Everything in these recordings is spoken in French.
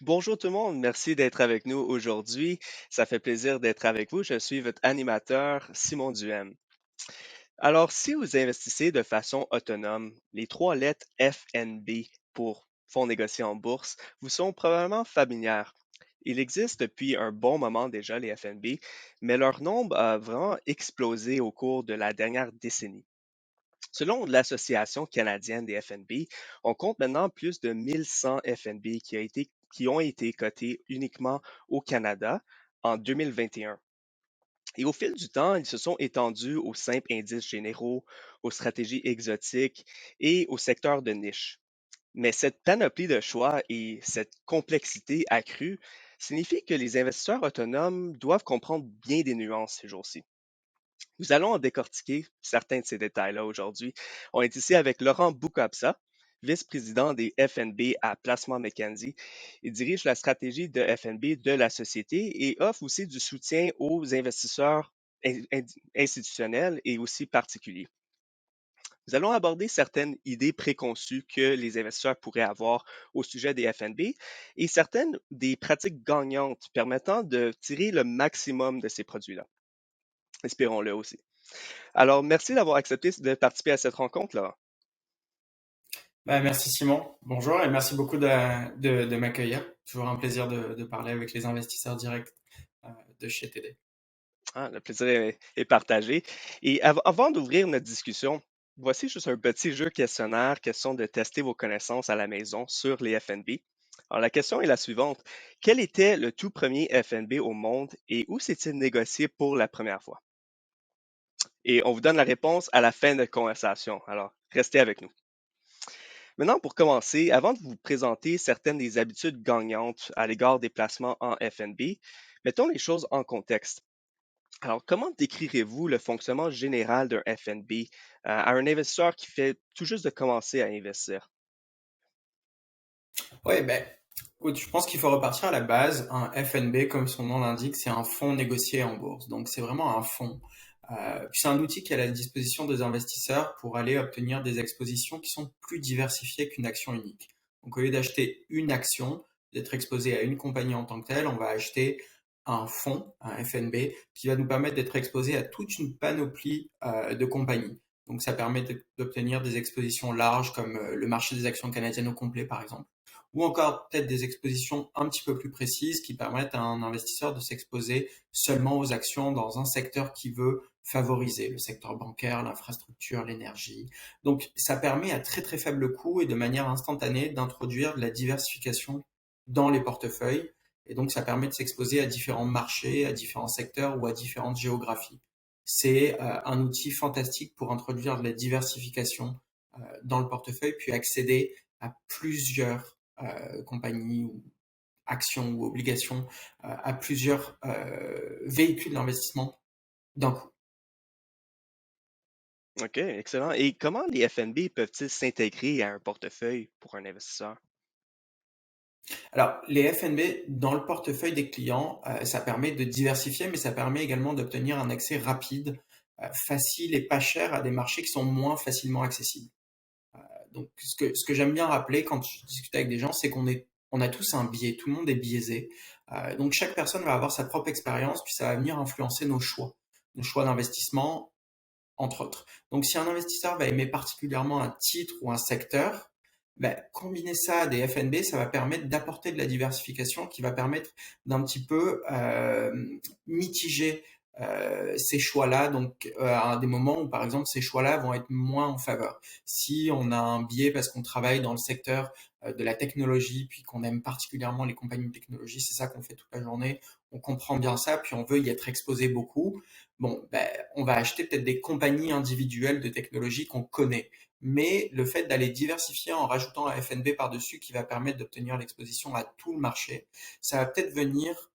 Bonjour tout le monde, merci d'être avec nous aujourd'hui. Ça fait plaisir d'être avec vous. Je suis votre animateur Simon Duhem. Alors, si vous investissez de façon autonome, les trois lettres FNB pour fonds négociés en bourse vous sont probablement familières. Il existe depuis un bon moment déjà les FNB, mais leur nombre a vraiment explosé au cours de la dernière décennie. Selon l'Association canadienne des FNB, on compte maintenant plus de 1100 FNB qui ont été cotés uniquement au Canada en 2021. Et au fil du temps, ils se sont étendus aux simples indices généraux, aux stratégies exotiques et aux secteurs de niche. Mais cette panoplie de choix et cette complexité accrue signifie que les investisseurs autonomes doivent comprendre bien des nuances ces jours-ci. Nous allons en décortiquer certains de ces détails-là aujourd'hui. On est ici avec Laurent Boukabsa, vice-président des FNB à Placement McKenzie. Il dirige la stratégie de FNB de la société et offre aussi du soutien aux investisseurs institutionnels et aussi particuliers. Nous allons aborder certaines idées préconçues que les investisseurs pourraient avoir au sujet des FNB et certaines des pratiques gagnantes permettant de tirer le maximum de ces produits-là. Espérons-le aussi. Alors, merci d'avoir accepté de participer à cette rencontre-là. Merci Simon, bonjour et merci beaucoup de m'accueillir. Toujours un plaisir de parler avec les investisseurs directs euh, de chez TD. Ah, le plaisir est partagé. Et avant d'ouvrir notre discussion, voici juste un petit jeu questionnaire, question de tester vos connaissances à la maison sur les FNB. Alors, la question est la suivante. Quel était le tout premier FNB au monde et où s'est-il négocié pour la première fois? Et on vous donne la réponse à la fin de la conversation. Alors, restez avec nous. Maintenant, pour commencer, avant de vous présenter certaines des habitudes gagnantes à l'égard des placements en FNB, mettons les choses en contexte. Alors, comment décrirez-vous le fonctionnement général d'un FNB à un investisseur qui fait tout juste de commencer à investir? Ouais, écoute, je pense qu'il faut repartir à la base. Un FNB, comme son nom l'indique, c'est un fonds négocié en bourse. Donc c'est vraiment un fonds. Puis c'est un outil qui est à la disposition des investisseurs pour aller obtenir des expositions qui sont plus diversifiées qu'une action unique. Donc au lieu d'acheter une action, d'être exposé à une compagnie en tant que telle, on va acheter un fonds, un FNB, qui va nous permettre d'être exposé à toute une panoplie de compagnies. Donc ça permet d'obtenir des expositions larges comme le marché des actions canadiennes au complet par exemple, ou encore peut-être des expositions un petit peu plus précises qui permettent à un investisseur de s'exposer seulement aux actions dans un secteur qu'il veut favoriser, le secteur bancaire, l'infrastructure, l'énergie. Donc ça permet à très très faible coût et de manière instantanée d'introduire de la diversification dans les portefeuilles. Et donc ça permet de s'exposer à différents marchés, à différents secteurs ou à différentes géographies. C'est un outil fantastique pour introduire de la diversification dans le portefeuille, puis accéder à plusieurs compagnies ou actions ou obligations, à plusieurs véhicules d'investissement d'un coup. OK, excellent. Et comment les FNB peuvent-ils s'intégrer à un portefeuille pour un investisseur? Alors, les FNB dans le portefeuille des clients, ça permet de diversifier, mais ça permet également d'obtenir un accès rapide, facile et pas cher à des marchés qui sont moins facilement accessibles. Donc, ce que j'aime bien rappeler quand je discute avec des gens, c'est on a tous un biais, tout le monde est biaisé. Donc, chaque personne va avoir sa propre expérience, puis ça va venir influencer nos choix d'investissement, entre autres. Donc, si un investisseur va aimer particulièrement un titre ou un secteur, combiner ça à des FNB, ça va permettre d'apporter de la diversification qui va permettre d'un petit peu mitiger ces choix-là, donc à des moments où par exemple ces choix-là vont être moins en faveur. Si on a un biais parce qu'on travaille dans le secteur de la technologie, puis qu'on aime particulièrement les compagnies de technologie, c'est ça qu'on fait toute la journée, on comprend bien ça, puis on veut y être exposé beaucoup. Bon, on va acheter peut-être des compagnies individuelles de technologie qu'on connaît. Mais le fait d'aller diversifier en rajoutant un FNB par-dessus qui va permettre d'obtenir l'exposition à tout le marché, ça va peut-être venir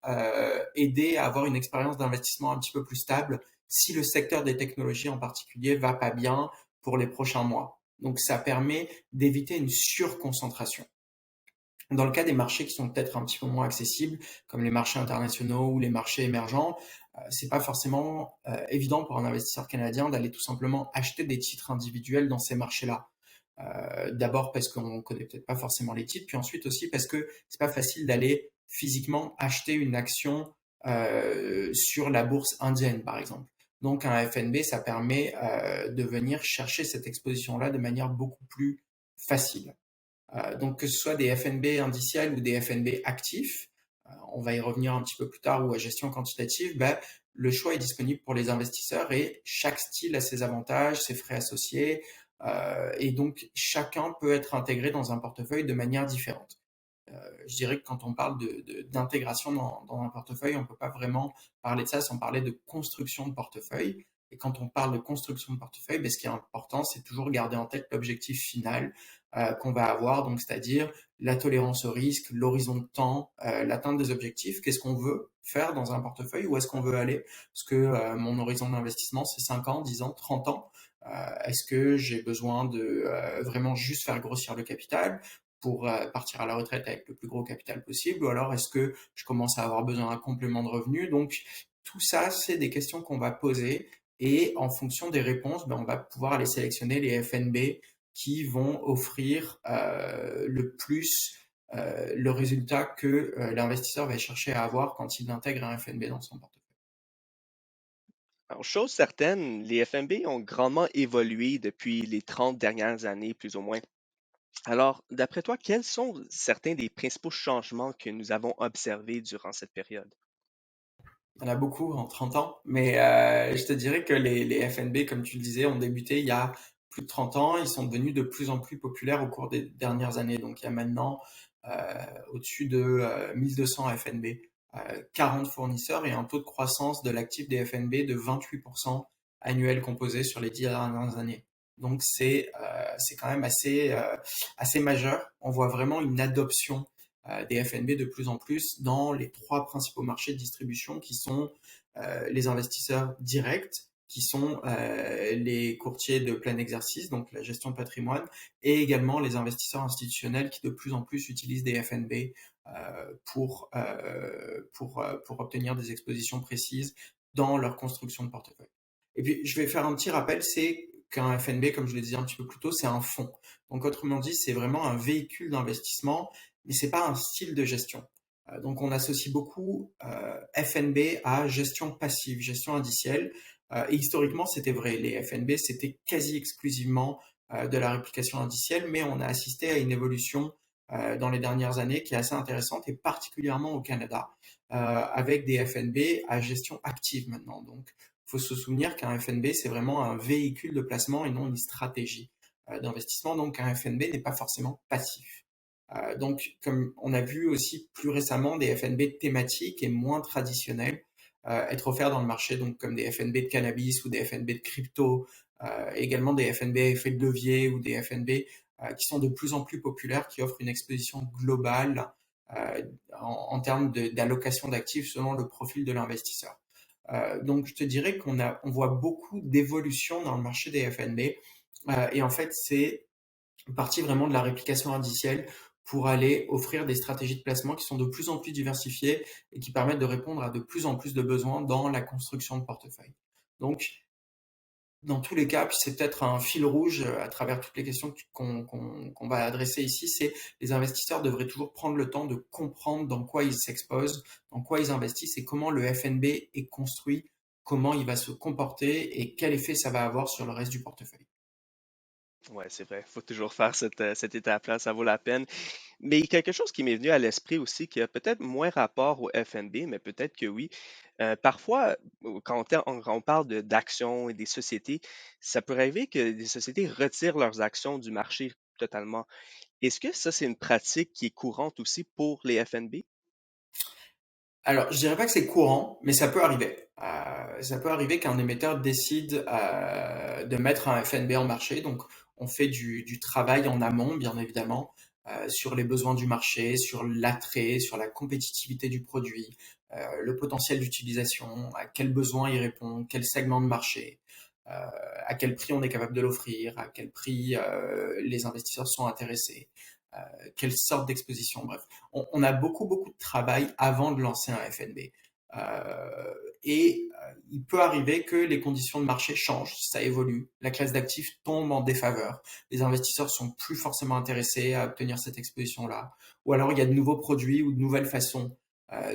aider à avoir une expérience d'investissement un petit peu plus stable si le secteur des technologies en particulier va pas bien pour les prochains mois. Donc ça permet d'éviter une surconcentration. Dans le cas des marchés qui sont peut-être un petit peu moins accessibles, comme les marchés internationaux ou les marchés émergents, c'est pas forcément évident pour un investisseur canadien d'aller tout simplement acheter des titres individuels dans ces marchés-là. D'abord parce qu'on connaît peut-être pas forcément les titres, puis ensuite aussi parce que c'est pas facile d'aller physiquement acheter une action sur la bourse indienne, par exemple. Donc un FNB, ça permet de venir chercher cette exposition-là de manière beaucoup plus facile. Donc que ce soit des FNB indiciels ou des FNB actifs, on va y revenir un petit peu plus tard, ou à gestion quantitative, ben, le choix est disponible pour les investisseurs et chaque style a ses avantages, ses frais associés, et donc chacun peut être intégré dans un portefeuille de manière différente. Je dirais que quand on parle d'intégration dans un portefeuille, on ne peut pas vraiment parler de ça sans parler de construction de portefeuille. Et quand on parle de construction de portefeuille, ben, ce qui est important, c'est toujours garder en tête l'objectif final qu'on va avoir, donc c'est-à-dire la tolérance au risque, l'horizon de temps, l'atteinte des objectifs. Qu'est-ce qu'on veut faire dans un portefeuille? Où est-ce qu'on veut aller? Parce que mon horizon d'investissement, c'est 5 ans, 10 ans, 30 ans. Est-ce que j'ai besoin de vraiment juste faire grossir le capital pour partir à la retraite avec le plus gros capital possible, ou alors est-ce que je commence à avoir besoin d'un complément de revenu? Donc tout ça, c'est des questions qu'on va poser et en fonction des réponses, ben, on va pouvoir aller sélectionner les FNB qui vont offrir le plus le résultat que l'investisseur va chercher à avoir quand il intègre un FNB dans son portefeuille. Alors, chose certaine, les FMB ont grandement évolué depuis les 30 dernières années, plus ou moins. Alors, d'après toi, quels sont certains des principaux changements que nous avons observés durant cette période? Il y en a beaucoup en 30 ans, mais je te dirais que les FNB, comme tu le disais, ont débuté il y a plus de 30 ans. Ils sont devenus de plus en plus populaires au cours des dernières années. Donc il y a maintenant au-dessus de 1200 FNB, 40 fournisseurs et un taux de croissance de l'actif des FNB de 28% annuel composé sur les 10 dernières années. Donc c'est quand même assez majeur. On voit vraiment une adoption des FNB de plus en plus dans les trois principaux marchés de distribution qui sont les investisseurs directs, qui sont les courtiers de plein exercice, donc la gestion de patrimoine, et également les investisseurs institutionnels qui de plus en plus utilisent des FNB pour obtenir des expositions précises dans leur construction de portefeuille. Et puis, je vais faire un petit rappel, c'est qu'un FNB, comme je le disais un petit peu plus tôt, c'est un fonds. Donc, autrement dit, c'est vraiment un véhicule d'investissement, mais c'est pas un style de gestion. Donc, on associe beaucoup FNB à gestion passive, gestion indicielle. Et historiquement, c'était vrai. Les FNB, c'était quasi exclusivement de la réplication indicielle, mais on a assisté à une évolution dans les dernières années qui est assez intéressante, et particulièrement au Canada, avec des FNB à gestion active maintenant. Donc, il faut se souvenir qu'un FNB, c'est vraiment un véhicule de placement et non une stratégie d'investissement. Donc, un FNB n'est pas forcément passif. Donc, comme on a vu aussi plus récemment des FNB thématiques et moins traditionnels être offerts dans le marché, donc comme des FNB de cannabis ou des FNB de crypto, également des FNB à effet de levier ou des FNB qui sont de plus en plus populaires, qui offrent une exposition globale en termes d'allocation d'actifs selon le profil de l'investisseur. Donc, je te dirais on voit beaucoup d'évolution dans le marché des FNB et en fait, c'est partie vraiment de la réplication indicielle pour aller offrir des stratégies de placement qui sont de plus en plus diversifiées et qui permettent de répondre à de plus en plus de besoins dans la construction de portefeuille. Donc, dans tous les cas, puis c'est peut-être un fil rouge à travers toutes les questions qu'on va adresser ici, c'est les investisseurs devraient toujours prendre le temps de comprendre dans quoi ils s'exposent, dans quoi ils investissent et comment le FNB est construit, comment il va se comporter et quel effet ça va avoir sur le reste du portefeuille. Ouais, c'est vrai, faut toujours faire cette étape-là, ça vaut la peine. Mais quelque chose qui m'est venu à l'esprit aussi, qui a peut-être moins rapport au FNB, mais peut-être que oui. Parfois, quand on parle d'actions et des sociétés, ça peut arriver que des sociétés retirent leurs actions du marché totalement. Est-ce que ça, c'est une pratique qui est courante aussi pour les FNB? Alors, je dirais pas que c'est courant, mais ça peut arriver. Ça peut arriver qu'un émetteur décide de mettre un FNB en marché. Donc, on fait du travail en amont, bien évidemment, sur les besoins du marché, sur l'attrait, sur la compétitivité du produit, le potentiel d'utilisation, à quel besoin il répond, quel segment de marché, euh, à quel prix on est capable de l'offrir, à quel prix les investisseurs sont intéressés. quelle sorte d'exposition, bref. On a beaucoup, beaucoup de travail avant de lancer un FNB. Il peut arriver que les conditions de marché changent, ça évolue, la classe d'actifs tombe en défaveur, les investisseurs sont plus forcément intéressés à obtenir cette exposition-là, ou alors il y a de nouveaux produits ou de nouvelles façons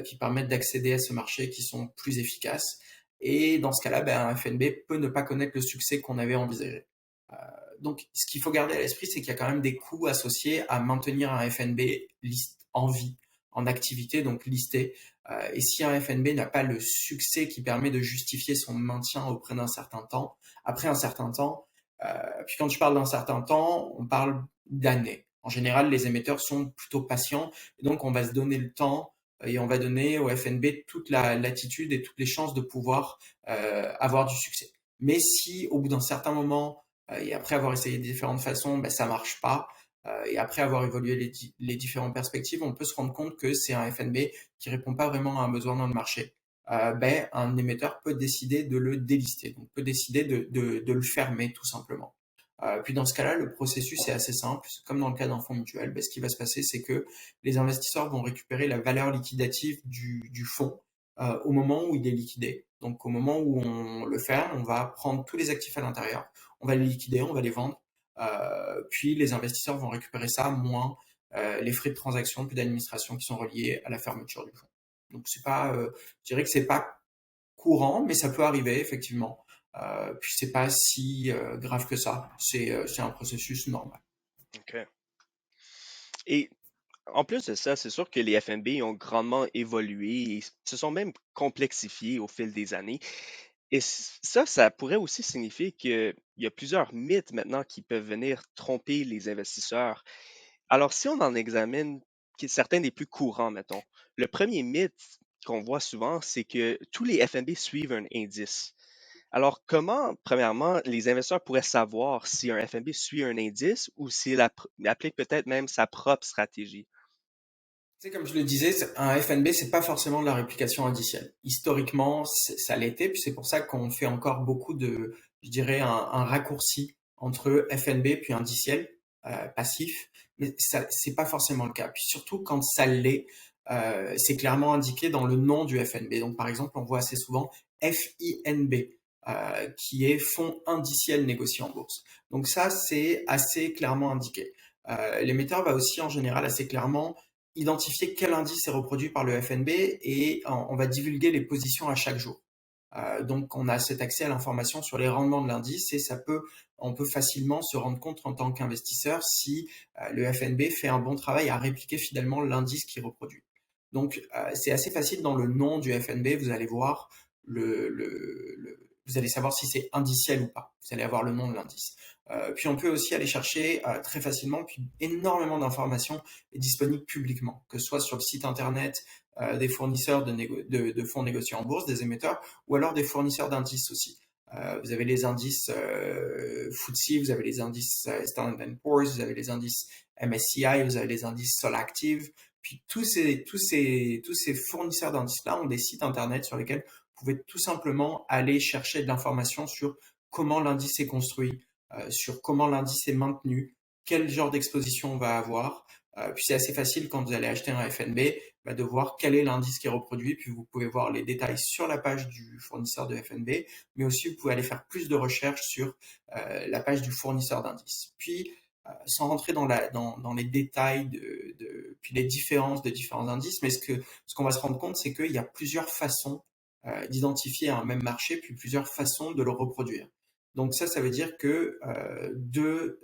qui permettent d'accéder à ce marché qui sont plus efficaces. Et dans ce cas-là, ben, un FNB peut ne pas connaître le succès qu'on avait envisagé. Euh, donc, ce qu'il faut garder à l'esprit, c'est qu'il y a quand même des coûts associés à maintenir un FNB en vie, en activité, donc listé. Et si un FNB n'a pas le succès qui permet de justifier son maintien auprès d'un certain temps, après un certain temps, puis quand je parle d'un certain temps, on parle d'années. En général, les émetteurs sont plutôt patients, et donc on va se donner le temps et on va donner au FNB toute la latitude et toutes les chances de pouvoir avoir du succès. Mais si au bout d'un certain moment et après avoir essayé différentes façons, ben, ça marche pas, et après avoir évolué les différentes perspectives, on peut se rendre compte que c'est un FNB qui répond pas vraiment à un besoin dans le marché. Ben, un émetteur peut décider de le délister, donc peut décider de le fermer tout simplement. Puis dans ce cas-là, le processus est assez simple. Comme dans le cas d'un fonds mutuel, ben, ce qui va se passer, c'est que les investisseurs vont récupérer la valeur liquidative du fonds au moment où il est liquidé. Donc au moment où on le ferme, on va prendre tous les actifs à l'intérieur, on va les liquider, on va les vendre, puis les investisseurs vont récupérer ça, moins les frais de transaction puis d'administration qui sont reliés à la fermeture du fonds. Donc c'est pas, je dirais que c'est pas courant, mais ça peut arriver effectivement. Puis c'est pas si grave que ça. C'est un processus normal. OK. Et en plus de ça, c'est sûr que les FNB ont grandement évolué et se sont même complexifiés au fil des années. Et ça pourrait aussi signifier qu'il y a plusieurs mythes maintenant qui peuvent venir tromper les investisseurs. Alors, si on en examine certains des plus courants, mettons, le premier mythe qu'on voit souvent, c'est que tous les FNB suivent un indice. Alors, comment, premièrement, les investisseurs pourraient savoir si un FNB suit un indice ou s'il applique peut-être même sa propre stratégie? Tu sais, comme je le disais, un FNB, c'est pas forcément de la réplication indicielle. Historiquement, ça l'était, puis c'est pour ça qu'on fait encore beaucoup de, je dirais, un raccourci entre FNB puis indiciel passif, mais ça, c'est pas forcément le cas. Puis surtout quand ça l'est, c'est clairement indiqué dans le nom du FNB. Donc par exemple, on voit assez souvent FINB, qui est fonds indiciel négocié en bourse. Donc ça, c'est assez clairement indiqué. L'émetteur va aussi en général assez clairement identifier quel indice est reproduit par le FNB et on va divulguer les positions à chaque jour. Donc on a cet accès à l'information sur les rendements de l'indice et on peut facilement se rendre compte en tant qu'investisseur si le FNB fait un bon travail à répliquer fidèlement l'indice qu'il reproduit. Donc c'est assez facile dans le nom du FNB, vous allez voir vous allez savoir si c'est indiciel ou pas. Vous allez avoir le nom de l'indice. Puis on peut aussi aller chercher très facilement, puis énormément d'informations est disponible publiquement, que ce soit sur le site internet des fournisseurs de fonds négociés en bourse, des émetteurs, ou alors des fournisseurs d'indices aussi. Vous avez les indices FTSE, vous avez les indices Standard Poor's, vous avez les indices MSCI, vous avez les indices Solactive. Puis tous ces fournisseurs d'indices-là ont des sites internet sur lesquels vous pouvez tout simplement aller chercher de l'information sur comment l'indice est construit, sur comment l'indice est maintenu, quel genre d'exposition on va avoir. Puis c'est assez facile quand vous allez acheter un FNB de voir quel est l'indice qui est reproduit. Puis vous pouvez voir les détails sur la page du fournisseur de FNB, mais aussi vous pouvez aller faire plus de recherches sur la page du fournisseur d'indices. Puis sans rentrer dans les détails puis les différences de différents indices, mais ce qu'on va se rendre compte, c'est qu'il y a plusieurs façons d'identifier un même marché, puis plusieurs façons de le reproduire. Donc ça veut dire que deux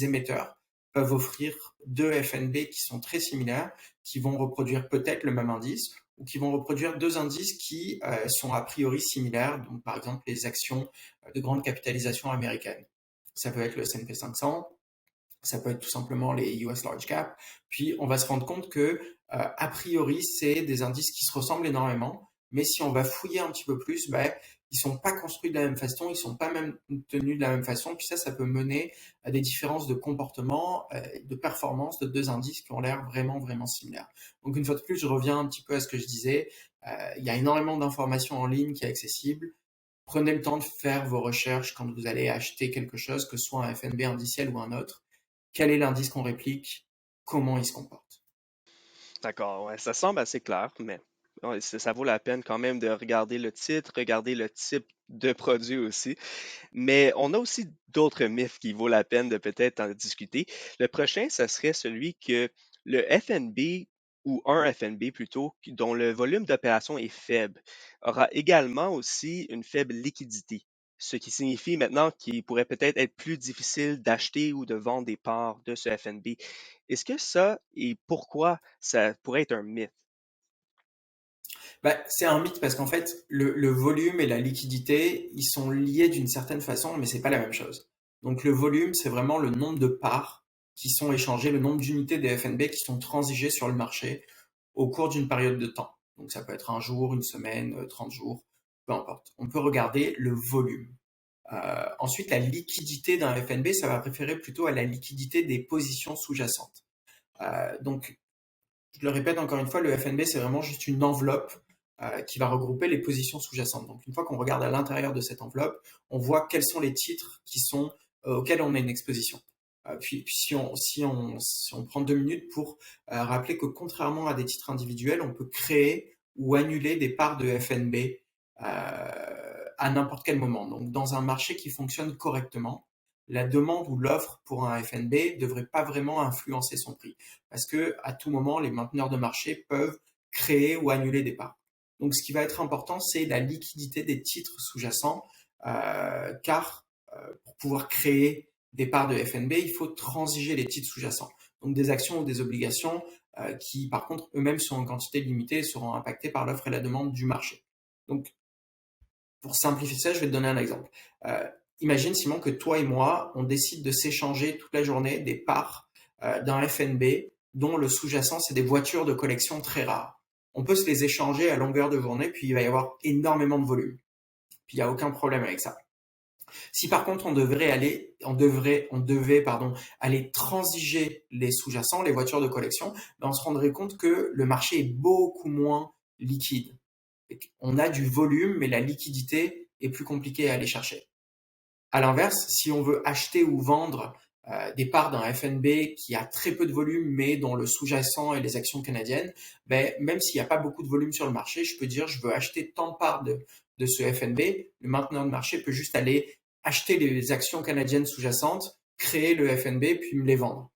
émetteurs peuvent offrir deux FNB qui sont très similaires, qui vont reproduire peut-être le même indice, ou qui vont reproduire deux indices qui sont a priori similaires, donc par exemple les actions de grande capitalisation américaines. Ça peut être le S&P 500, ça peut être tout simplement les US Large Cap, puis on va se rendre compte que a priori c'est des indices qui se ressemblent énormément, mais si on va fouiller un petit peu plus, ben, ils sont pas construits de la même façon, ils sont pas même tenus de la même façon, puis ça peut mener à des différences de comportement, de performance de deux indices qui ont l'air vraiment, vraiment similaires. Donc une fois de plus, je reviens un petit peu à ce que je disais, il y a énormément d'informations en ligne qui est accessible. Prenez le temps de faire vos recherches quand vous allez acheter quelque chose, que ce soit un FNB indiciel ou un autre. quel est l'indice qu'on réplique, comment il se comporte. D'accord, ouais, ça semble assez clair, mais ouais, ça vaut la peine quand même de regarder le titre, regarder le type de produit aussi. Mais on a aussi d'autres mythes qui vaut la peine de peut-être en discuter. Le prochain, ce serait celui que le FNB ou un FNB plutôt, dont le volume d'opération est faible, aura également aussi une faible liquidité. Ce qui signifie maintenant qu'il pourrait peut-être être plus difficile d'acheter ou de vendre des parts de ce FNB. Est-ce que ça et pourquoi ça pourrait être un mythe? Bah, c'est un mythe parce qu'en fait, le volume et la liquidité, ils sont liés d'une certaine façon, mais c'est pas la même chose. Donc le volume, c'est vraiment le nombre de parts qui sont échangées, le nombre d'unités des FNB qui sont transigées sur le marché au cours d'une période de temps. Donc ça peut être un jour, une semaine, 30 jours, peu importe. On peut regarder le volume. Ensuite, la liquidité d'un FNB, ça va référer plutôt à la liquidité des positions sous-jacentes. Donc je le répète encore une fois, le FNB, c'est vraiment juste une enveloppe qui va regrouper les positions sous-jacentes. Donc, une fois qu'on regarde à l'intérieur de cette enveloppe, on voit quels sont les titres auxquels on a une exposition. Puis si on prend 2 minutes pour rappeler que contrairement à des titres individuels, on peut créer ou annuler des parts de FNB à n'importe quel moment. Donc, dans un marché qui fonctionne correctement, la demande ou l'offre pour un FNB ne devrait pas vraiment influencer son prix parce que à tout moment, les mainteneurs de marché peuvent créer ou annuler des parts. Donc, ce qui va être important, c'est la liquidité des titres sous-jacents, car pour pouvoir créer des parts de FNB, il faut transiger les titres sous-jacents. Donc, des actions ou des obligations qui, par contre, eux-mêmes sont en quantité limitée et seront impactés par l'offre et la demande du marché. Donc, pour simplifier ça, je vais te donner un exemple. Euh, Imagine, Simon, que toi et moi, on décide de s'échanger toute la journée des parts d'un FNB dont le sous-jacent, c'est des voitures de collection très rares. On peut se les échanger à longueur de journée, puis il va y avoir énormément de volume. Puis il n'y a aucun problème avec ça. Si par contre on devait aller transiger les sous-jacents, les voitures de collection, ben on se rendrait compte que le marché est beaucoup moins liquide. On a du volume, mais la liquidité est plus compliquée à aller chercher. À l'inverse, si on veut acheter ou vendre des parts d'un FNB qui a très peu de volume, mais dont le sous-jacent est les actions canadiennes, ben, même s'il n'y a pas beaucoup de volume sur le marché, je peux dire je veux acheter tant de parts de ce FNB. Le mainteneur de marché peut juste aller acheter les actions canadiennes sous-jacentes, créer le FNB, puis me les vendre.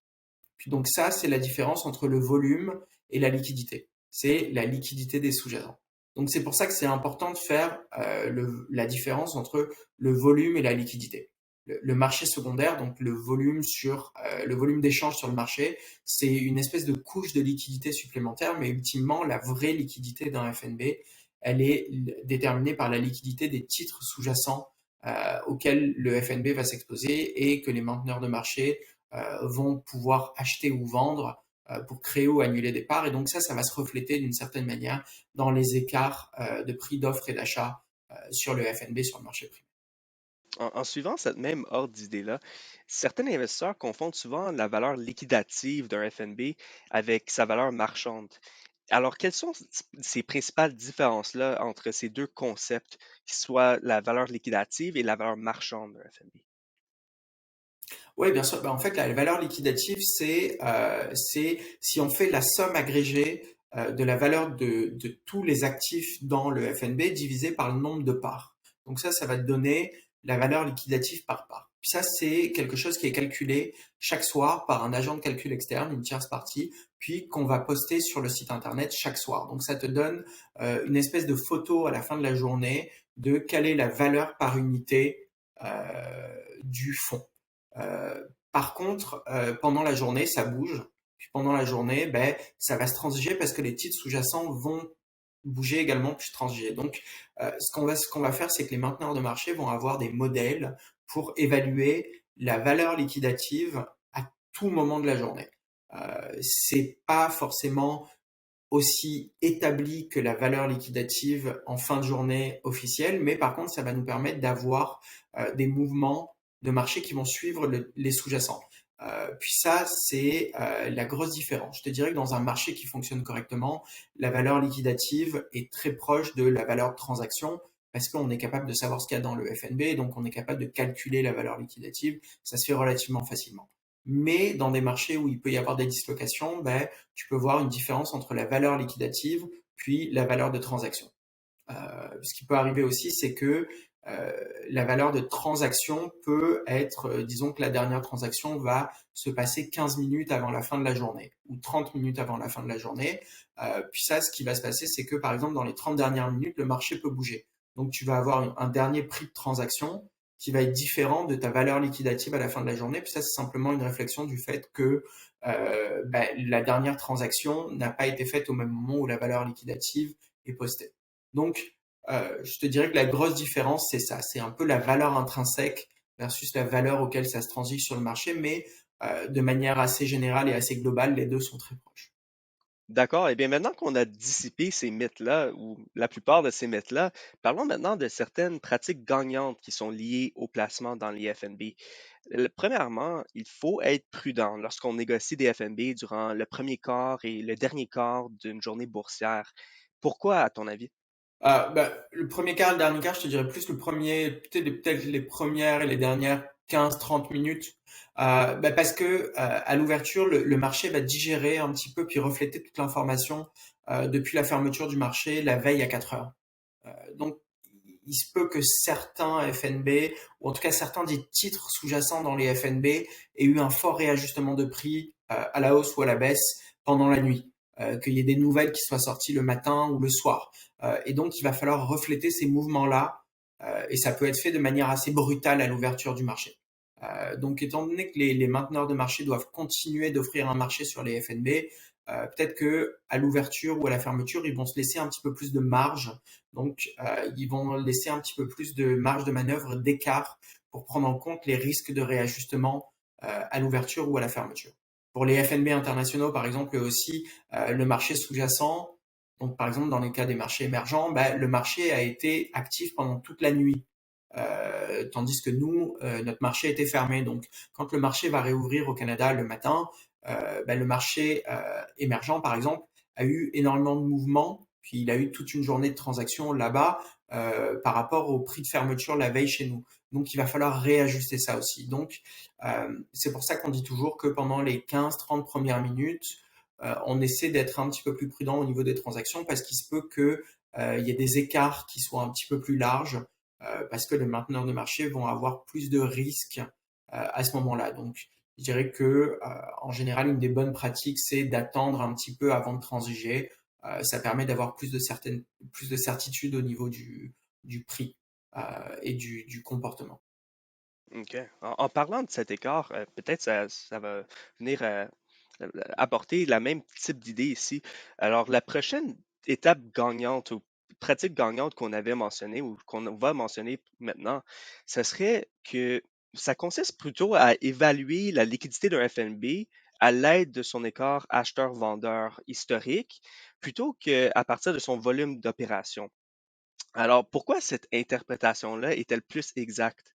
Puis donc ça, c'est la différence entre le volume et la liquidité. C'est la liquidité des sous-jacents. Donc c'est pour ça que c'est important de faire la différence entre le volume et la liquidité. Le marché secondaire, donc le volume d'échange sur le marché, c'est une espèce de couche de liquidité supplémentaire, mais ultimement la vraie liquidité d'un FNB, elle est déterminée par la liquidité des titres sous-jacents auxquels le FNB va s'exposer et que les mainteneurs de marché vont pouvoir acheter ou vendre pour créer ou annuler des parts. Et donc ça va se refléter d'une certaine manière dans les écarts de prix d'offre et d'achat sur le FNB, sur le marché privé. En suivant cette même ordre d'idée-là, certains investisseurs confondent souvent la valeur liquidative d'un FNB avec sa valeur marchande. Alors, quelles sont ces principales différences-là entre ces deux concepts, qui soient la valeur liquidative et la valeur marchande d'un FNB? Oui, bien sûr. En fait, la valeur liquidative, c'est si on fait la somme agrégée de la valeur de tous les actifs dans le FNB divisé par le nombre de parts. Donc ça va te donner la valeur liquidative par part. Puis ça, c'est quelque chose qui est calculé chaque soir par un agent de calcul externe, une tierce partie, puis qu'on va poster sur le site internet chaque soir. Donc ça te donne une espèce de photo à la fin de la journée de quelle est la valeur par unité du fonds. Par contre, pendant la journée, ça bouge. Puis pendant la journée, ben, ça va se transiger parce que les titres sous-jacents vont bouger également puis se transiger. Donc, ce qu'on va faire, c'est que les mainteneurs de marché vont avoir des modèles pour évaluer la valeur liquidative à tout moment de la journée. C'est pas forcément aussi établi que la valeur liquidative en fin de journée officielle, mais par contre, ça va nous permettre d'avoir des mouvements de marché qui vont suivre les sous-jacents. Puis ça, c'est la grosse différence. Je te dirais que dans un marché qui fonctionne correctement, la valeur liquidative est très proche de la valeur de transaction parce qu'on est capable de savoir ce qu'il y a dans le FNB, donc on est capable de calculer la valeur liquidative. Ça se fait relativement facilement. Mais dans des marchés où il peut y avoir des dislocations, ben, tu peux voir une différence entre la valeur liquidative puis la valeur de transaction. Ce qui peut arriver aussi, c'est que euh, la valeur de transaction peut être, disons que la dernière transaction va se passer 15 minutes avant la fin de la journée ou 30 minutes avant la fin de la journée. Puis ça, ce qui va se passer, c'est que par exemple, dans les 30 dernières minutes, le marché peut bouger. Donc tu vas avoir un dernier prix de transaction qui va être différent de ta valeur liquidative à la fin de la journée. Puis ça, c'est simplement une réflexion du fait que ben, la dernière transaction n'a pas été faite au même moment où la valeur liquidative est postée. Donc, je te dirais que la grosse différence, c'est ça. C'est un peu la valeur intrinsèque versus la valeur auquel ça se transige sur le marché, mais de manière assez générale et assez globale, les deux sont très proches. D'accord. Eh bien, maintenant qu'on a dissipé ces mythes-là, ou la plupart de ces mythes-là, parlons maintenant de certaines pratiques gagnantes qui sont liées au placement dans les FNB. Premièrement, il faut être prudent lorsqu'on négocie des FNB durant le premier quart et le dernier quart d'une journée boursière. Pourquoi, à ton avis? Bah, le premier quart, le dernier quart, je te dirais plus le premier, peut-être les premières et les dernières 15-30 minutes. Bah, parce que à l'ouverture, le marché va digérer un petit peu puis refléter toute l'information depuis la fermeture du marché la veille à 4 heures. Donc, il se peut que certains FNB, ou en tout cas certains des titres sous-jacents dans les FNB, aient eu un fort réajustement de prix à la hausse ou à la baisse pendant la nuit. Qu'il y ait des nouvelles qui soient sorties le matin ou le soir. Et donc, il va falloir refléter ces mouvements-là, et ça peut être fait de manière assez brutale à l'ouverture du marché. Donc, étant donné que les mainteneurs de marché doivent continuer d'offrir un marché sur les FNB, peut-être que à l'ouverture ou à la fermeture, ils vont se laisser un petit peu plus de marge. Donc, ils vont laisser un petit peu plus de marge de manœuvre, d'écart pour prendre en compte les risques de réajustement à l'ouverture ou à la fermeture. Pour les FNB internationaux, par exemple, aussi, le marché sous-jacent, donc par exemple dans les cas des marchés émergents, bah, le marché a été actif pendant toute la nuit. Tandis que nous, notre marché était fermé. Donc, quand le marché va réouvrir au Canada le matin, bah, le marché émergent, par exemple, a eu énormément de mouvements, puis il a eu toute une journée de transactions là-bas par rapport au prix de fermeture la veille chez nous. Donc, il va falloir réajuster ça aussi. Donc, c'est pour ça qu'on dit toujours que pendant les 15-30 premières minutes, on essaie d'être un petit peu plus prudent au niveau des transactions parce qu'il se peut que il y ait des écarts qui soient un petit peu plus larges parce que les mainteneurs de marché vont avoir plus de risques à ce moment-là. Donc, je dirais que en général, une des bonnes pratiques, c'est d'attendre un petit peu avant de transiger. Ça permet d'avoir plus de certitude au niveau du prix et du comportement. OK. En parlant de cet écart, peut-être ça va venir apporter la même type d'idée ici. Alors, la prochaine étape gagnante ou pratique gagnante qu'on avait mentionnée ou qu'on va mentionner maintenant, ce serait que ça consiste plutôt à évaluer la liquidité d'un FNB à l'aide de son écart acheteur-vendeur historique plutôt qu'à partir de son volume d'opération. Alors, pourquoi cette interprétation-là est-elle plus exacte?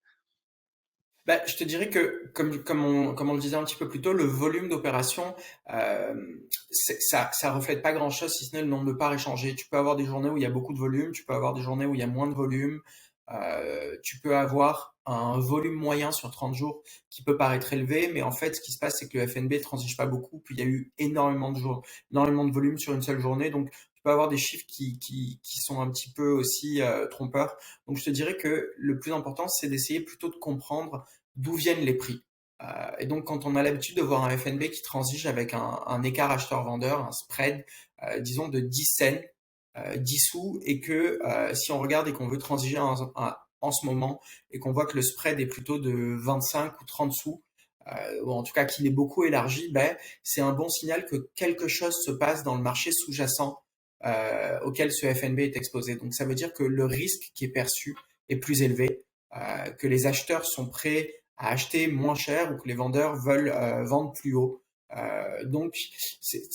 Bah, je te dirais que, comme on le disait un petit peu plus tôt, le volume d'opération, euh, ça reflète pas grand-chose si ce n'est le nombre de parts échangées. Tu peux avoir des journées où il y a beaucoup de volume, tu peux avoir des journées où il y a moins de volume, tu peux avoir un volume moyen sur 30 jours qui peut paraître élevé, mais en fait, ce qui se passe, c'est que le FNB transige pas beaucoup, puis il y a eu énormément de jours, énormément de volume sur une seule journée, donc tu peux avoir des chiffres qui sont un petit peu aussi trompeurs. Donc je te dirais que le plus important, c'est d'essayer plutôt de comprendre d'où viennent les prix. Et donc, quand on a l'habitude de voir un FNB qui transige avec un écart acheteur-vendeur, un spread, disons de 10 cents, 10 sous, et que si on regarde et qu'on veut transiger en ce moment, et qu'on voit que le spread est plutôt de 25 ou 30 sous, ou en tout cas qu'il est beaucoup élargi, ben, c'est un bon signal que quelque chose se passe dans le marché sous-jacent auquel ce FNB est exposé. Donc ça veut dire que le risque qui est perçu est plus élevé, que les acheteurs sont prêts à acheter moins cher ou que les vendeurs veulent vendre plus haut. Donc,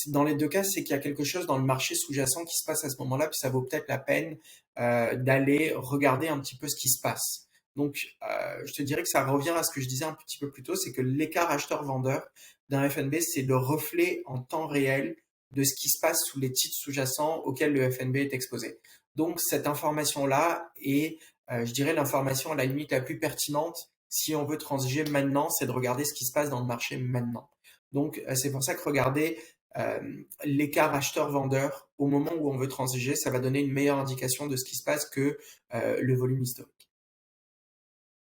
dans les deux cas, c'est qu'il y a quelque chose dans le marché sous-jacent qui se passe à ce moment-là, puis ça vaut peut-être la peine d'aller regarder un petit peu ce qui se passe. Donc, je te dirais que ça revient à ce que je disais un petit peu plus tôt, c'est que l'écart acheteur-vendeur d'un FNB, c'est le reflet en temps réel de ce qui se passe sous les titres sous-jacents auxquels le FNB est exposé. Donc, cette information-là est, je dirais, l'information à la limite la plus pertinente Si on veut transiger maintenant, c'est de regarder ce qui se passe dans le marché maintenant. Donc, c'est pour ça que regarder euh, l'écart acheteur-vendeur au moment où on veut transiger, ça va donner une meilleure indication de ce qui se passe que le volume historique.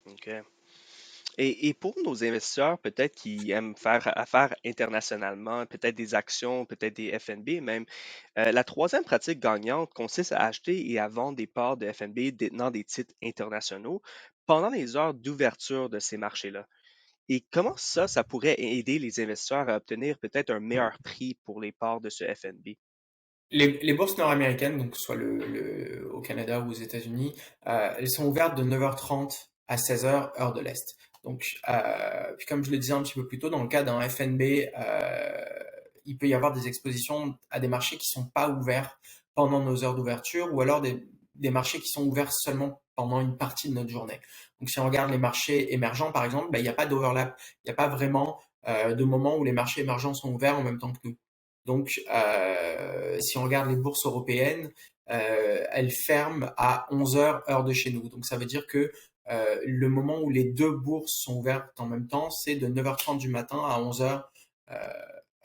OK. Et pour nos investisseurs, peut-être qui aiment faire affaire internationalement, peut-être des actions, peut-être des FNB même, la troisième pratique gagnante consiste à acheter et à vendre des parts de FNB détenant des titres internationaux pendant les heures d'ouverture de ces marchés-là. Et comment ça pourrait aider les investisseurs à obtenir peut-être un meilleur prix pour les parts de ce FNB? Les bourses nord-américaines, donc soit au Canada ou aux États-Unis, elles sont ouvertes de 9h30 à 16h, heure de l'Est. Donc, puis comme je le disais un petit peu plus tôt, dans le cas d'un FNB, il peut y avoir des expositions à des marchés qui sont pas ouverts pendant nos heures d'ouverture, ou alors des marchés qui sont ouverts seulement pendant une partie de notre journée. Donc, si on regarde les marchés émergents, par exemple, ben, il n'y a pas d'overlap, il n'y a pas vraiment de moment où les marchés émergents sont ouverts en même temps que nous. Donc, si on regarde les bourses européennes, elles ferment à 11 heures, heure de chez nous. Donc, ça veut dire que le moment où les deux bourses sont ouvertes en même temps, c'est de 9h30 du matin à 11 heures, euh,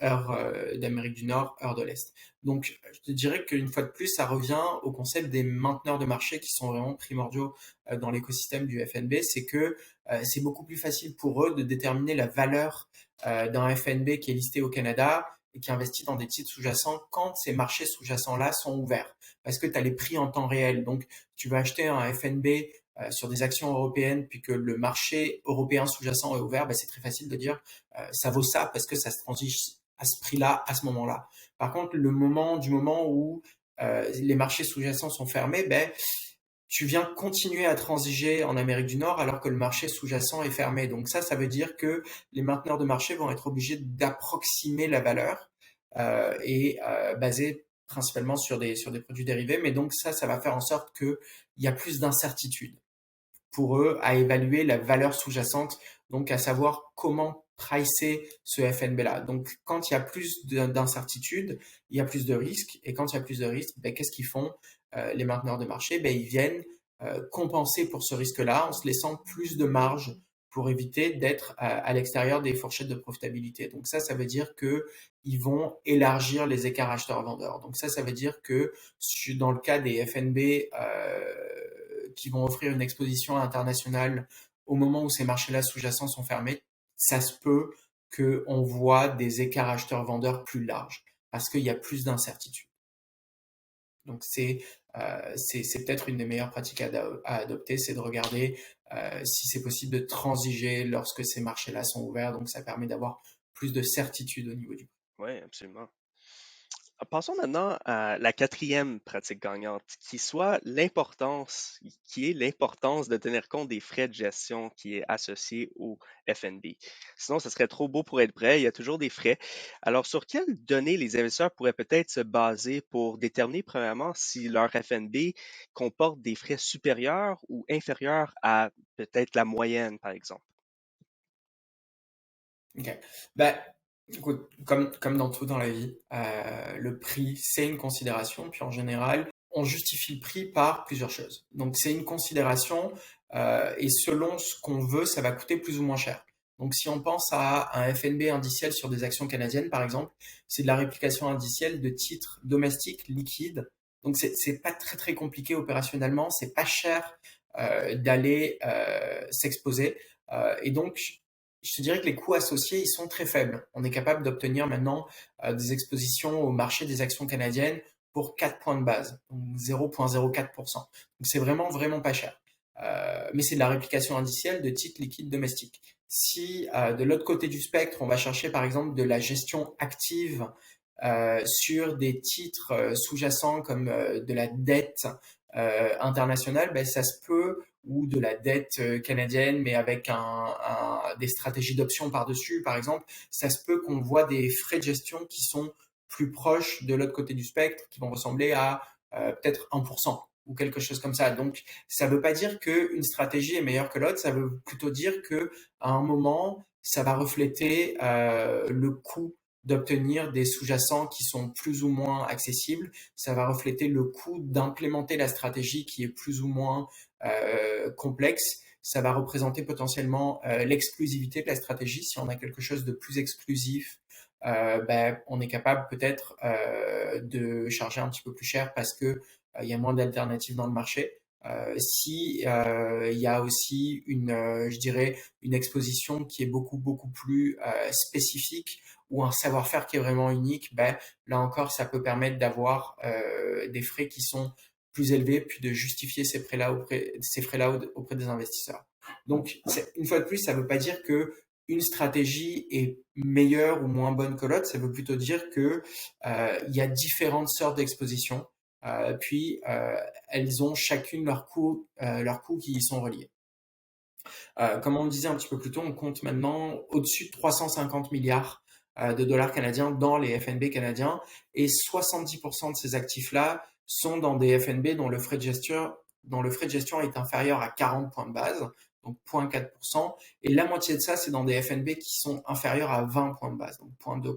heure d'Amérique du Nord, heure de l'Est. Donc, je te dirais qu'une fois de plus, ça revient au concept des mainteneurs de marché qui sont vraiment primordiaux dans l'écosystème du FNB. C'est que c'est beaucoup plus facile pour eux de déterminer la valeur d'un FNB qui est listé au Canada et qui investit dans des titres sous-jacents quand ces marchés sous-jacents-là sont ouverts. Parce que tu as les prix en temps réel. Donc, tu vas acheter un FNB sur des actions européennes, puis que le marché européen sous-jacent est ouvert, ben, c'est très facile de dire ça vaut ça parce que ça se transige à ce prix-là, à ce moment-là. Par contre, du moment où les marchés sous-jacents sont fermés, ben, tu viens continuer à transiger en Amérique du Nord alors que le marché sous-jacent est fermé. Donc ça veut dire que les mainteneurs de marché vont être obligés d'approximer la valeur basée principalement sur des produits dérivés. Mais donc ça va faire en sorte qu'il y a plus d'incertitude pour eux à évaluer la valeur sous-jacente, donc à savoir comment pricer ce FNB-là. Donc, quand il y a plus d'incertitudes, il y a plus de risques. Et quand il y a plus de risques, ben, qu'est-ce qu'ils font les mainteneurs de marché? Ben, ils viennent compenser pour ce risque-là en se laissant plus de marge pour éviter d'être à l'extérieur des fourchettes de profitabilité. Donc ça veut dire que ils vont élargir les écarts acheteurs-vendeurs. Donc ça veut dire que dans le cas des FNB qui vont offrir une exposition internationale au moment où ces marchés-là sous-jacents sont fermés, ça se peut qu'on voit des écarts acheteurs-vendeurs plus larges parce qu'il y a plus d'incertitudes. Donc c'est peut-être une des meilleures pratiques à adopter, c'est de regarder si c'est possible de transiger lorsque ces marchés-là sont ouverts. Donc ça permet d'avoir plus de certitude au niveau du prix. Oui, absolument. Passons maintenant à la quatrième pratique gagnante, qui est l'importance de tenir compte des frais de gestion qui est associé au FNB. Sinon, ce serait trop beau pour être vrai, il y a toujours des frais. Alors, sur quelles données les investisseurs pourraient peut-être se baser pour déterminer, premièrement, si leur FNB comporte des frais supérieurs ou inférieurs à peut-être la moyenne, par exemple? Ok. Ben, écoute, comme dans tout dans la vie, le prix, c'est une considération. Puis en général, on justifie le prix par plusieurs choses. Donc c'est une considération et selon ce qu'on veut, ça va coûter plus ou moins cher. Donc si on pense à un FNB indiciel sur des actions canadiennes, par exemple, c'est de la réplication indicielle de titres domestiques liquides. Donc c'est pas très très compliqué opérationnellement, c'est pas cher d'aller s'exposer. Et donc je te dirais que les coûts associés, ils sont très faibles. On est capable d'obtenir maintenant des expositions au marché des actions canadiennes pour 4 points de base, donc 0,04%. Donc c'est vraiment, vraiment pas cher. Mais c'est de la réplication indicielle de titres liquides domestiques. Si de l'autre côté du spectre, on va chercher par exemple de la gestion active sur des titres sous-jacents comme de la dette internationale, ben, ça se peut, ou de la dette canadienne, mais avec des stratégies d'options par-dessus, par exemple, ça se peut qu'on voit des frais de gestion qui sont plus proches de l'autre côté du spectre, qui vont ressembler à peut-être 1% ou quelque chose comme ça. Donc, ça ne veut pas dire qu'une stratégie est meilleure que l'autre, ça veut plutôt dire que à un moment, ça va refléter le coût d'obtenir des sous-jacents qui sont plus ou moins accessibles. Ça va refléter le coût d'implémenter la stratégie qui est plus ou moins complexe. ça va représenter potentiellement l'exclusivité de la stratégie. Si on a quelque chose de plus exclusif, ben, on est capable peut-être de charger un petit peu plus cher parce que il y a moins d'alternatives dans le marché. Si il y a aussi je dirais, une exposition qui est beaucoup plus spécifique ou un savoir-faire qui est vraiment unique, ben, là encore, ça peut permettre d'avoir des frais qui sont plus élevés, puis de justifier ces frais-là auprès des investisseurs. Donc, une fois de plus, ça ne veut pas dire que une stratégie est meilleure ou moins bonne que l'autre. Ça veut plutôt dire que il y a différentes sortes d'expositions, puis elles ont chacune leurs coûts qui y sont reliés. Comme on le disait un petit peu plus tôt, on compte maintenant au-dessus de 350 milliards de dollars canadiens dans les FNB canadiens et 70% de ces actifs-là sont dans des FNB dont le frais de gestion est inférieur à 40 points de base, donc 0,4%, et la moitié de ça, c'est dans des FNB qui sont inférieurs à 20 points de base, donc 0,2%.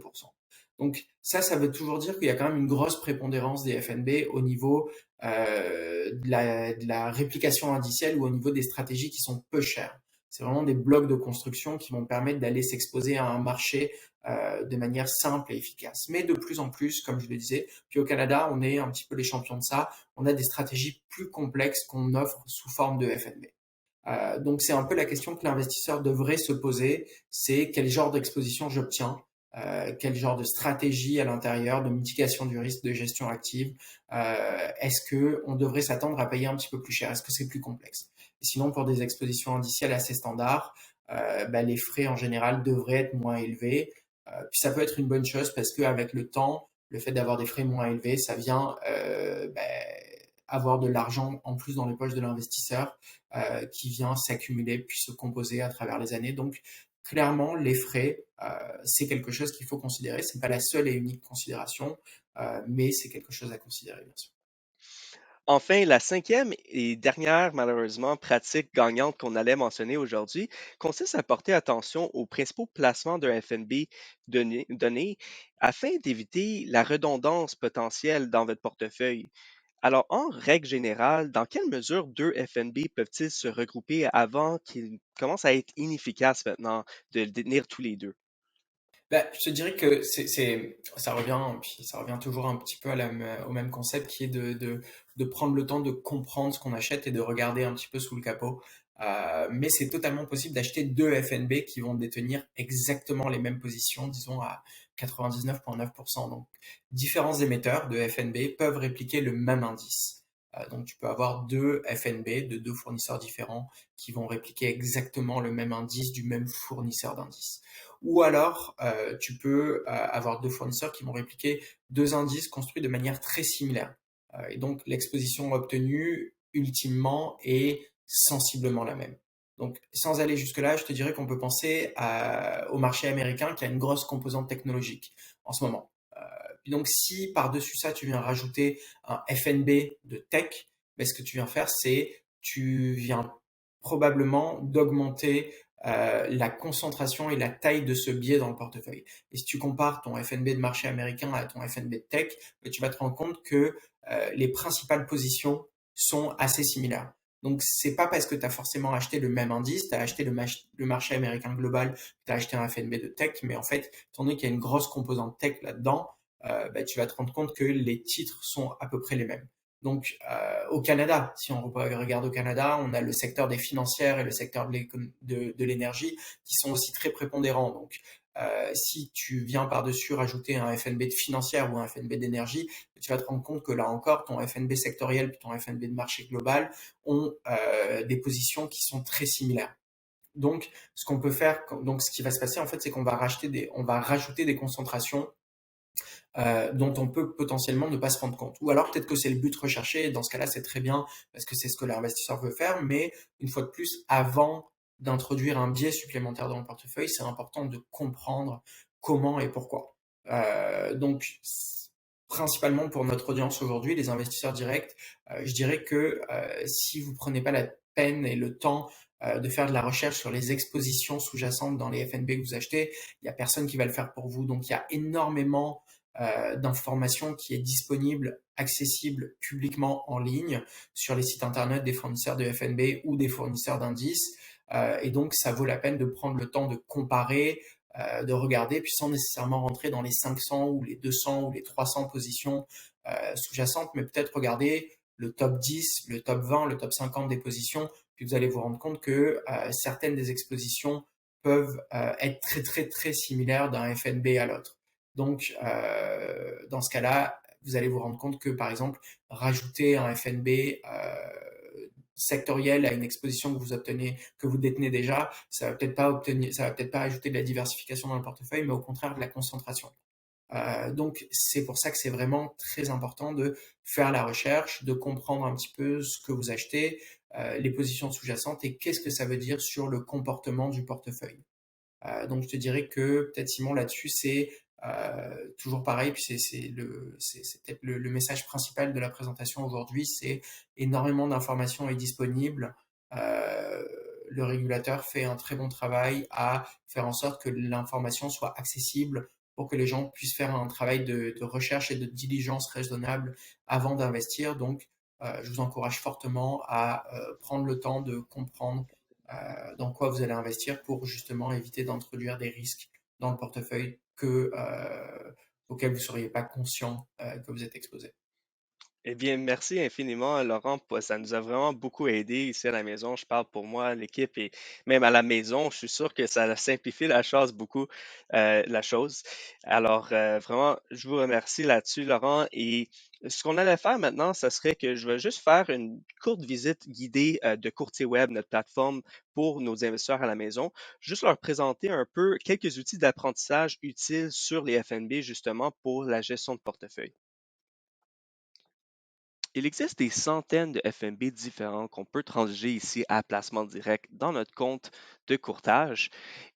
Donc ça veut toujours dire qu'il y a quand même une grosse prépondérance des FNB au niveau de la réplication indicielle ou au niveau des stratégies qui sont peu chères. C'est vraiment des blocs de construction qui vont permettre d'aller s'exposer à un marché de manière simple et efficace. Mais de plus en plus, comme je le disais, puis au Canada, on est un petit peu les champions de ça. On a des stratégies plus complexes qu'on offre sous forme de FNB. Donc c'est un peu la question que l'investisseur devrait se poser, c'est quel genre d'exposition j'obtiens, quel genre de stratégie à l'intérieur, de mitigation du risque, de gestion active. Est-ce que on devrait s'attendre à payer un petit peu plus cher? Est-ce que c'est plus complexe? Et sinon, pour des expositions indicielles assez standards, bah, les frais en général devraient être moins élevés. Puis ça peut être une bonne chose parce qu'avec le temps, le fait d'avoir des frais moins élevés, ça vient bah, avoir de l'argent en plus dans les poches de l'investisseur qui vient s'accumuler puis se composer à travers les années. Donc, clairement, les frais, c'est quelque chose qu'il faut considérer. Ce n'est pas la seule et unique considération, mais c'est quelque chose à considérer, bien sûr. Enfin, la cinquième et dernière, malheureusement, pratique gagnante qu'on allait mentionner aujourd'hui consiste à porter attention aux principaux placements d'un FNB donné afin d'éviter la redondance potentielle dans votre portefeuille. Alors, en règle générale, dans quelle mesure deux FNB peuvent-ils se regrouper avant qu'ils commencent à être inefficaces maintenant de les détenir tous les deux? Bah, je te dirais que ça revient toujours un petit peu au même concept qui est de prendre le temps de comprendre ce qu'on achète et de regarder un petit peu sous le capot. Mais c'est totalement possible d'acheter deux FNB qui vont détenir exactement les mêmes positions, disons à 99,9%. Donc, différents émetteurs de FNB peuvent répliquer le même indice. Donc, tu peux avoir deux FNB de deux fournisseurs différents qui vont répliquer exactement le même indice du même fournisseur d'indices. Ou alors, tu peux avoir deux fournisseurs qui vont répliquer deux indices construits de manière très similaire. Et donc, l'exposition obtenue, ultimement, est sensiblement la même. Donc, sans aller jusque-là, je te dirais qu'on peut penser au marché américain qui a une grosse composante technologique en ce moment. Donc, si par-dessus ça, tu viens rajouter un FNB de tech, ben, ce que tu viens faire, c'est tu viens probablement d'augmenter la concentration et la taille de ce biais dans le portefeuille. Et si tu compares ton FNB de marché américain à ton FNB de tech, ben, tu vas te rendre compte que les principales positions sont assez similaires. Donc, c'est pas parce que tu as forcément acheté le même indice, tu as acheté le marché américain global, tu as acheté un FNB de tech, mais en fait, étant donné qu'il y a une grosse composante tech là-dedans, bah, tu vas te rendre compte que les titres sont à peu près les mêmes. Donc, au Canada, si on regarde au Canada, on a le secteur des financières et le secteur de l'énergie qui sont aussi très prépondérants. Donc, si tu viens par-dessus rajouter un FNB de financière ou un FNB d'énergie, tu vas te rendre compte que là encore, ton FNB sectoriel et ton FNB de marché global ont des positions qui sont très similaires. Donc, ce qu'on peut faire, donc ce qui va se passer en fait, c'est qu'on va on va rajouter des concentrations dont on peut potentiellement ne pas se rendre compte. Ou alors peut-être que c'est le but recherché, et dans ce cas-là, c'est très bien parce que c'est ce que l'investisseur veut faire, mais une fois de plus, avant d'introduire un biais supplémentaire dans le portefeuille, c'est important de comprendre comment et pourquoi. Donc, principalement pour notre audience aujourd'hui, les investisseurs directs, je dirais que si vous prenez pas la peine et le temps de faire de la recherche sur les expositions sous-jacentes dans les FNB que vous achetez, il y a personne qui va le faire pour vous. Donc, il y a énormément d'information qui est disponible, accessible publiquement en ligne sur les sites internet des fournisseurs de FNB ou des fournisseurs d'indices. Et donc, ça vaut la peine de prendre le temps de comparer, de regarder, puis sans nécessairement rentrer dans les 500 ou les 200 ou les 300 positions sous-jacentes, mais peut-être regarder le top 10, le top 20, le top 50 des positions, puis vous allez vous rendre compte que certaines des expositions peuvent être très très très similaires d'un FNB à l'autre. Donc, dans ce cas-là, vous allez vous rendre compte que, par exemple, rajouter un FNB sectoriel à une exposition que vous obtenez, que vous détenez déjà, ça va peut-être pas ajouter de la diversification dans le portefeuille, mais au contraire de la concentration. Donc, c'est pour ça que c'est vraiment très important de faire la recherche, de comprendre un petit peu ce que vous achetez, les positions sous-jacentes et qu'est-ce que ça veut dire sur le comportement du portefeuille. Donc je te dirais que peut-être Simon là-dessus c'est toujours pareil, puis c'est peut-être le message principal de la présentation aujourd'hui, c'est énormément d'informations est disponible. Euh, le régulateur fait un très bon travail à faire en sorte que l'information soit accessible pour que les gens puissent faire un travail de recherche et de diligence raisonnable avant d'investir. Donc, je vous encourage fortement à prendre le temps de comprendre dans quoi vous allez investir pour justement éviter d'introduire des risques dans le portefeuille auxquels vous ne seriez pas conscient que vous êtes exposé. Eh bien, merci infiniment, Laurent. Ça nous a vraiment beaucoup aidé ici à la maison. Je parle pour moi, l'équipe et même à la maison. Je suis sûr que ça a simplifié la chose beaucoup, la chose. Alors, vraiment, je vous remercie là-dessus, Laurent. Et ce qu'on allait faire maintenant, ce serait que je vais juste faire une courte visite guidée de Courtier Web, notre plateforme pour nos investisseurs à la maison. Juste leur présenter un peu quelques outils d'apprentissage utiles sur les FNB, justement, pour la gestion de portefeuille. Il existe des centaines de FMB différents qu'on peut transiger ici à placement direct dans notre compte de courtage.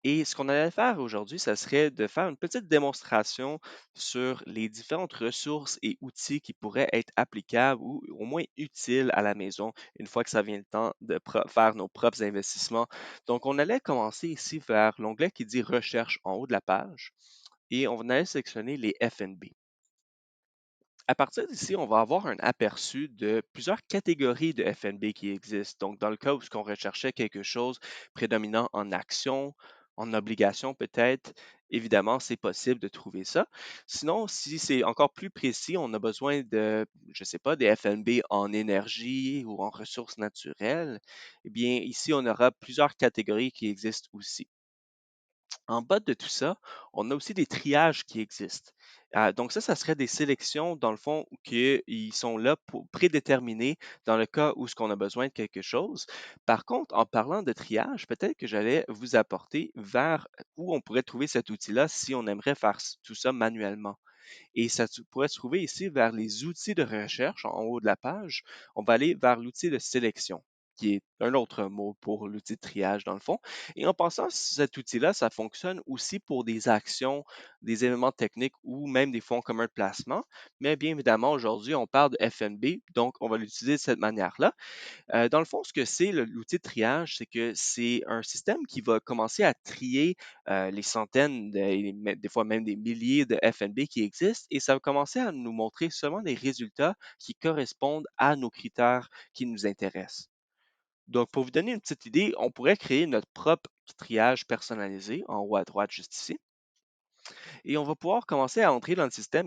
Et ce qu'on allait faire aujourd'hui, ça serait de faire une petite démonstration sur les différentes ressources et outils qui pourraient être applicables ou au moins utiles à la maison une fois que ça vient le temps de faire nos propres investissements. Donc, on allait commencer ici vers l'onglet qui dit Recherche en haut de la page et on allait sélectionner les FNB. À partir d'ici, on va avoir un aperçu de plusieurs catégories de FNB qui existent. Donc, dans le cas où on recherchait quelque chose prédominant en actions, en obligations peut-être, évidemment, c'est possible de trouver ça. Sinon, si c'est encore plus précis, on a besoin de, je ne sais pas, des FNB en énergie ou en ressources naturelles, eh bien, ici, on aura plusieurs catégories qui existent aussi. En bas de tout ça, on a aussi des triages qui existent. Donc ça serait des sélections, dans le fond, qui ils sont là pour prédéterminer dans le cas où ce qu'on a besoin de quelque chose. Par contre, en parlant de triage, peut-être que j'allais vous apporter vers où on pourrait trouver cet outil-là si on aimerait faire tout ça manuellement. Et ça pourrait se trouver ici vers les outils de recherche en haut de la page. On va aller vers l'outil de sélection, qui est un autre mot pour l'outil de triage dans le fond. Et en pensant, cet outil-là, ça fonctionne aussi pour des actions, des éléments techniques ou même des fonds communs de placement. Mais bien évidemment, aujourd'hui, on parle de FNB, donc on va l'utiliser de cette manière-là. Dans le fond, ce que c'est l'outil de triage, c'est que c'est un système qui va commencer à trier les centaines, des fois même des milliers de FNB qui existent, et ça va commencer à nous montrer seulement des résultats qui correspondent à nos critères qui nous intéressent. Donc, pour vous donner une petite idée, on pourrait créer notre propre triage personnalisé en haut à droite juste ici. Et on va pouvoir commencer à entrer dans le système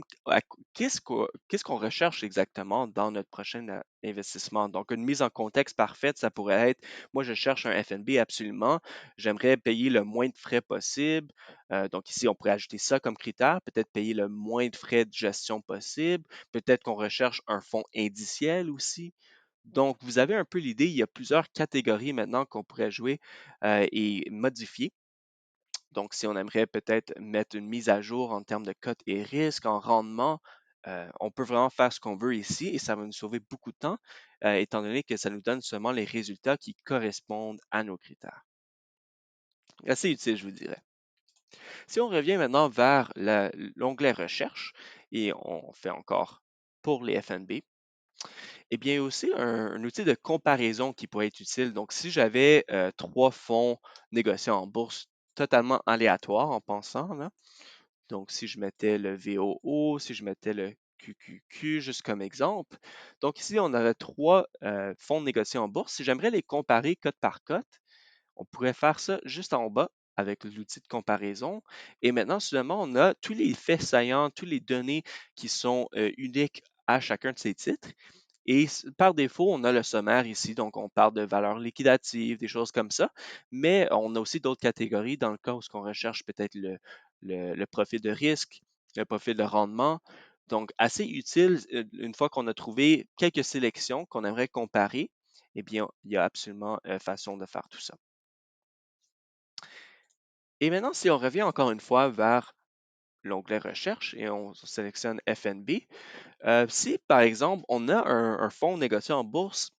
qu'est-ce qu'on recherche exactement dans notre prochain investissement. Donc, une mise en contexte parfaite, ça pourrait être, moi, je cherche un FNB absolument, j'aimerais payer le moins de frais possible. Donc, ici, on pourrait ajouter ça comme critère, peut-être payer le moins de frais de gestion possible, peut-être qu'on recherche un fonds indiciel aussi. Donc, vous avez un peu l'idée, il y a plusieurs catégories maintenant qu'on pourrait jouer et modifier. Donc, si on aimerait peut-être mettre une mise à jour en termes de cotes et risques, en rendement, on peut vraiment faire ce qu'on veut ici et ça va nous sauver beaucoup de temps, étant donné que ça nous donne seulement les résultats qui correspondent à nos critères. Assez utile, je vous dirais. Si on revient maintenant vers l'onglet Recherche et on fait encore pour les FNB, eh bien, il y a aussi un outil de comparaison qui pourrait être utile. Donc, si j'avais trois fonds négociés en bourse totalement aléatoires en pensant, là, Donc, si je mettais le VOO, si je mettais le QQQ, juste comme exemple. Donc, ici, on aurait trois fonds négociés en bourse. Si j'aimerais les comparer cote par cote, on pourrait faire ça juste en bas avec l'outil de comparaison. Et maintenant, soudainement, on a tous les faits saillants, toutes les données qui sont uniques à chacun de ces titres. Et par défaut, on a le sommaire ici, donc on parle de valeurs liquidatives, des choses comme ça, mais on a aussi d'autres catégories dans le cas où on recherche peut-être le profil de risque, le profil de rendement. Donc, assez utile une fois qu'on a trouvé quelques sélections qu'on aimerait comparer, eh bien, il y a absolument façon de faire tout ça. Et maintenant, si on revient encore une fois vers l'onglet Recherche et on sélectionne FNB, si par exemple on a un fonds négocié en bourse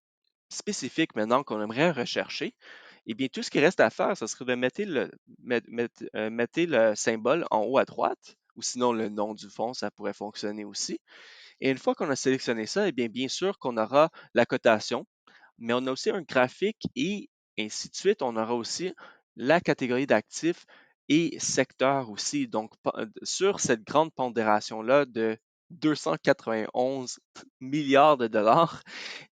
spécifique maintenant qu'on aimerait rechercher, eh bien tout ce qui reste à faire, ce serait de mettre le symbole en haut à droite, ou sinon le nom du fonds, ça pourrait fonctionner aussi. Et une fois qu'on a sélectionné ça, eh bien sûr qu'on aura la cotation, mais on a aussi un graphique et ainsi de suite. On aura aussi la catégorie d'actifs et secteur aussi. Donc, sur cette grande pondération-là de 291 milliards de dollars,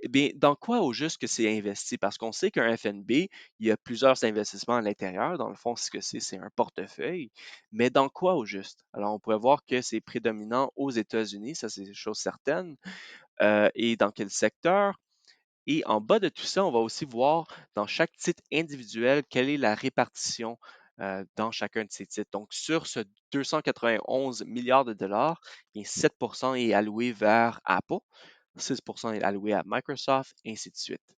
eh bien, dans quoi au juste que c'est investi? Parce qu'on sait qu'un FNB, il y a plusieurs investissements à l'intérieur. Dans le fond, ce que c'est un portefeuille. Mais dans quoi au juste? Alors, on pourrait voir que c'est prédominant aux États-Unis, ça c'est une chose certaine. Et dans quel secteur? Et en bas de tout ça, on va aussi voir dans chaque titre individuel quelle est la répartition dans chacun de ces titres. Donc, sur ce 291 milliards de dollars, bien 7 est alloué vers Apple, 6 est alloué à Microsoft, et ainsi de suite.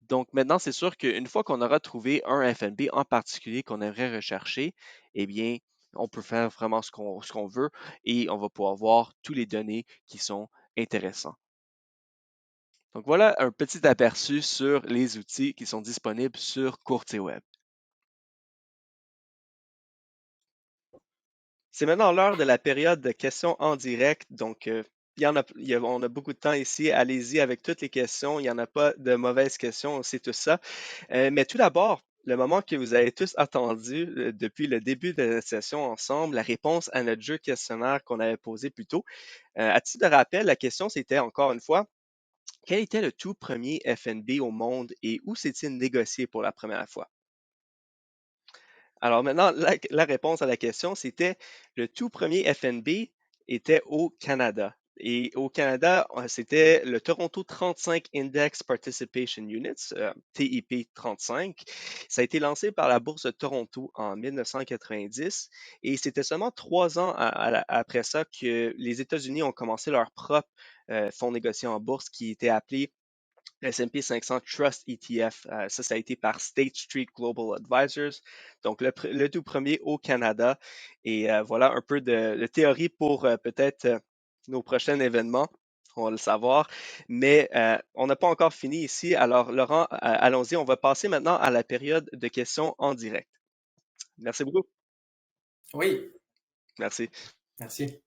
Donc, maintenant, c'est sûr qu'une fois qu'on aura trouvé un FNB en particulier qu'on aimerait rechercher, eh bien, on peut faire vraiment ce qu'on veut et on va pouvoir voir toutes les données qui sont intéressantes. Donc voilà un petit aperçu sur les outils qui sont disponibles sur Courtier Web. C'est maintenant l'heure de la période de questions en direct. Donc, on a beaucoup de temps ici. Allez-y avec toutes les questions. Il n'y en a pas de mauvaises questions, c'est tout ça. Mais tout d'abord, le moment que vous avez tous attendu depuis le début de la session ensemble, la réponse à notre jeu questionnaire qu'on avait posé plus tôt. À titre de rappel, la question, c'était encore une fois, quel était le tout premier FNB au monde et où s'est-il négocié pour la première fois? Alors maintenant, la réponse à la question, c'était le tout premier FNB était au Canada. Et au Canada, c'était le Toronto 35 Index Participation Units, TIP 35. Ça a été lancé par la Bourse de Toronto en 1990 et c'était seulement 3 ans après ça que les États-Unis ont commencé leur propre fonds négocié en bourse qui était appelé le S&P 500 Trust ETF. Ça a été par State Street Global Advisors. Donc, le tout premier au Canada. Et voilà un peu de théorie pour peut-être nos prochains événements. On va le savoir. Mais on n'a pas encore fini ici. Alors, Laurent, allons-y. On va passer maintenant à la période de questions en direct. Merci beaucoup. Oui, Merci. merci.